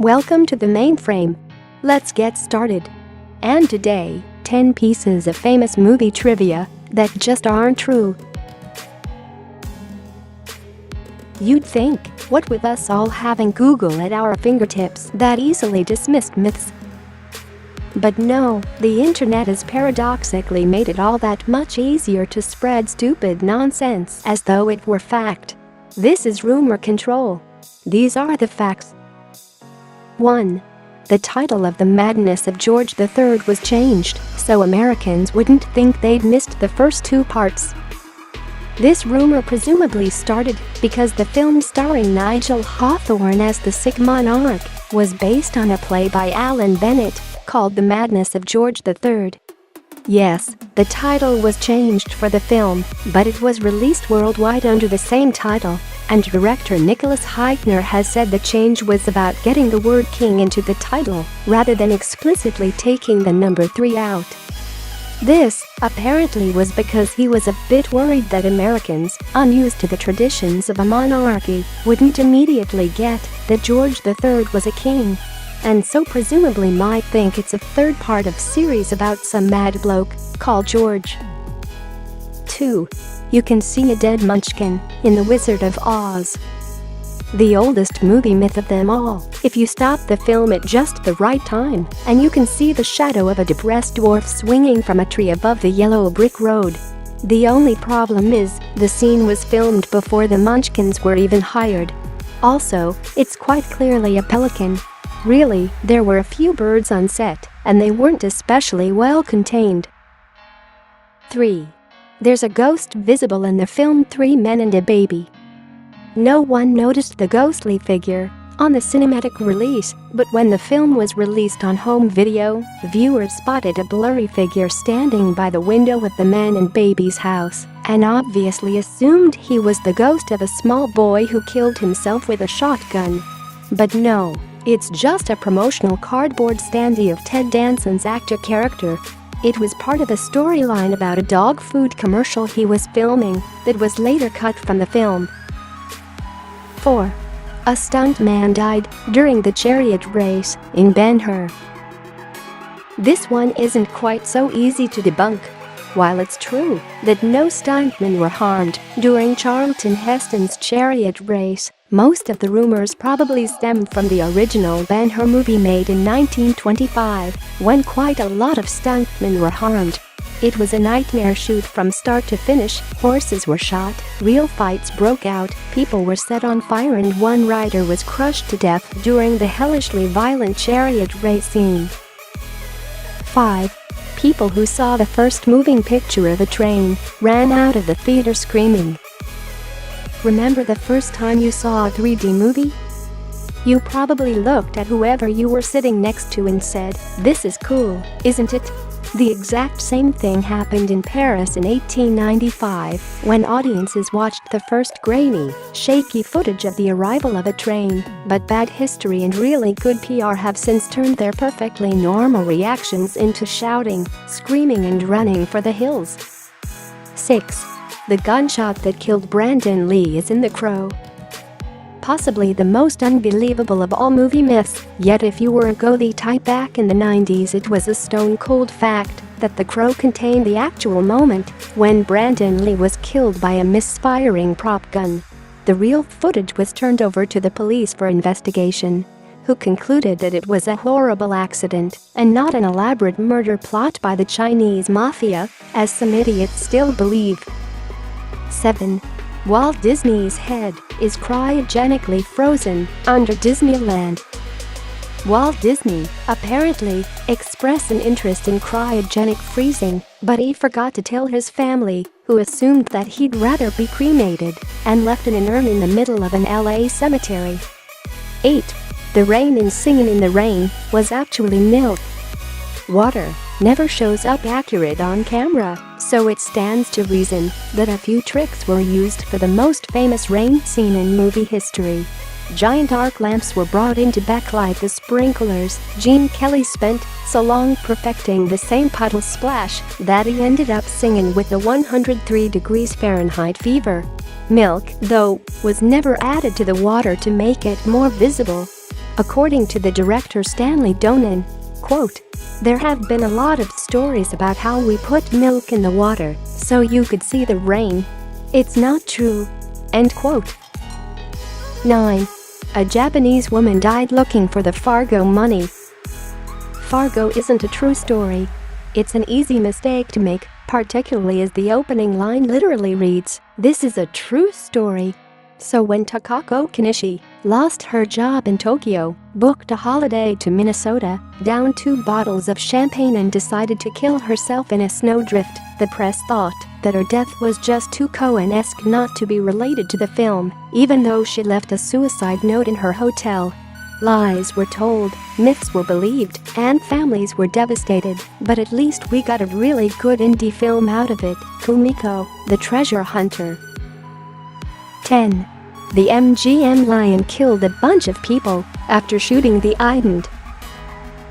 Welcome to the mainframe. Let's get started. And today, 10 pieces of famous movie trivia that just aren't true. You'd think, what with us all having Google at our fingertips, that easily dismissed myths. But no, the internet has paradoxically made it all that much easier to spread stupid nonsense as though it were fact. This is rumor control. These are the facts. 1. The title of The Madness of George III was changed so Americans wouldn't think they'd missed the first two parts. This rumor presumably started because the film starring Nigel Hawthorne as the sick monarch was based on a play by Alan Bennett called The Madness of George III. Yes, the title was changed for the film, but it was released worldwide under the same title, and director Nicholas Hytner has said the change was about getting the word king into the title rather than explicitly taking the number 3 out. This, apparently, was because he was a bit worried that Americans, unused to the traditions of a monarchy, wouldn't immediately get that George III was a king, and so presumably might think it's a third part of series about some mad bloke called George. 2. You can see a dead munchkin in The Wizard of Oz. The oldest movie myth of them all, if you stop the film at just the right time and you can see the shadow of a depressed dwarf swinging from a tree above the yellow brick road. The only problem is, the scene was filmed before the munchkins were even hired. Also, it's quite clearly a pelican. Really, there were a few birds on set, and they weren't especially well contained. 3. There's a ghost visible in the film 3 Men and a Baby. No one noticed the ghostly figure on the cinematic release, but when the film was released on home video, viewers spotted a blurry figure standing by the window of the man and baby's house and obviously assumed he was the ghost of a small boy who killed himself with a shotgun. But no, it's just a promotional cardboard standee of Ted Danson's actor character. It was part of a storyline about a dog food commercial he was filming that was later cut from the film. 4. A stuntman died during the chariot race in Ben-Hur. This one isn't quite so easy to debunk. While it's true that no stuntmen were harmed during Charlton Heston's chariot race, most of the rumors probably stem from the original Ben-Hur movie made in 1925, when quite a lot of stuntmen were harmed. It was a nightmare shoot from start to finish. Horses were shot, real fights broke out, people were set on fire, and one rider was crushed to death during the hellishly violent chariot race scene. 5. People who saw the first moving picture of a train ran out of the theater screaming. Remember the first time you saw a 3D movie? You probably looked at whoever you were sitting next to and said, "This is cool, isn't it?" The exact same thing happened in Paris in 1895 when audiences watched the first grainy, shaky footage of the arrival of a train, but bad history and really good PR have since turned their perfectly normal reactions into shouting, screaming, and running for the hills. 6. The gunshot that killed Brandon Lee is in The Crow. Possibly the most unbelievable of all movie myths, yet if you were a Goalie type back in the 90s, it was a stone-cold fact that The Crow contained the actual moment when Brandon Lee was killed by a misfiring prop gun. The real footage was turned over to the police for investigation, who concluded that it was a horrible accident and not an elaborate murder plot by the Chinese mafia, as some idiots still believe. 7. Walt Disney's head is cryogenically frozen under Disneyland. Walt Disney apparently expressed an interest in cryogenic freezing, but he forgot to tell his family, who assumed that he'd rather be cremated and left in an urn in the middle of an LA cemetery. 8. The rain in Singin' in the Rain was actually milk. Water never shows up accurate on camera, so it stands to reason that a few tricks were used for the most famous rain scene in movie history. Giant arc lamps were brought in to backlight the sprinklers. Gene Kelly spent so long perfecting the same puddle splash that he ended up singing with the 103 degrees Fahrenheit fever. Milk, though, was never added to the water to make it more visible. According to the director Stanley Donen, quote, "There have been a lot of stories about how we put milk in the water so you could see the rain. It's not true." End quote. 9. A Japanese woman died looking for the Fargo money. Fargo isn't a true story. It's an easy mistake to make, particularly as the opening line literally reads, "This is a true story." So when Takako Kanishi lost her job in Tokyo, booked a holiday to Minnesota, downed 2 bottles of champagne and decided to kill herself in a snowdrift, the press thought that her death was just too Coen-esque not to be related to the film, even though she left a suicide note in her hotel. Lies were told, myths were believed, and families were devastated, but at least we got a really good indie film out of it, Kumiko, the Treasure Hunter. 10. The MGM Lion killed a bunch of people after shooting the ident.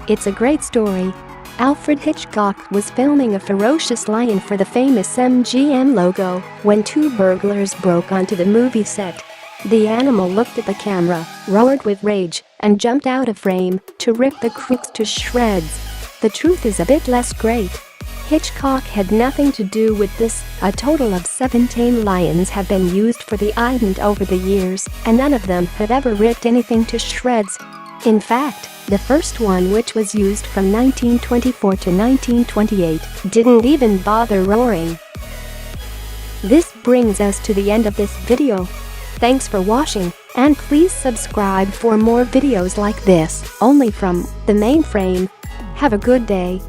It's a great story. Alfred Hitchcock was filming a ferocious lion for the famous MGM logo when 2 burglars broke onto the movie set. The animal looked at the camera, roared with rage, and jumped out of frame to rip the crooks to shreds. The truth is a bit less great. Hitchcock had nothing to do with this. A total of 17 lions have been used for the ident over the years, and none of them have ever ripped anything to shreds. In fact, the first one, which was used from 1924 to 1928, didn't even bother roaring. This brings us to the end of this video. Thanks for watching, and please subscribe for more videos like this, only from The Mainframe. Have a good day.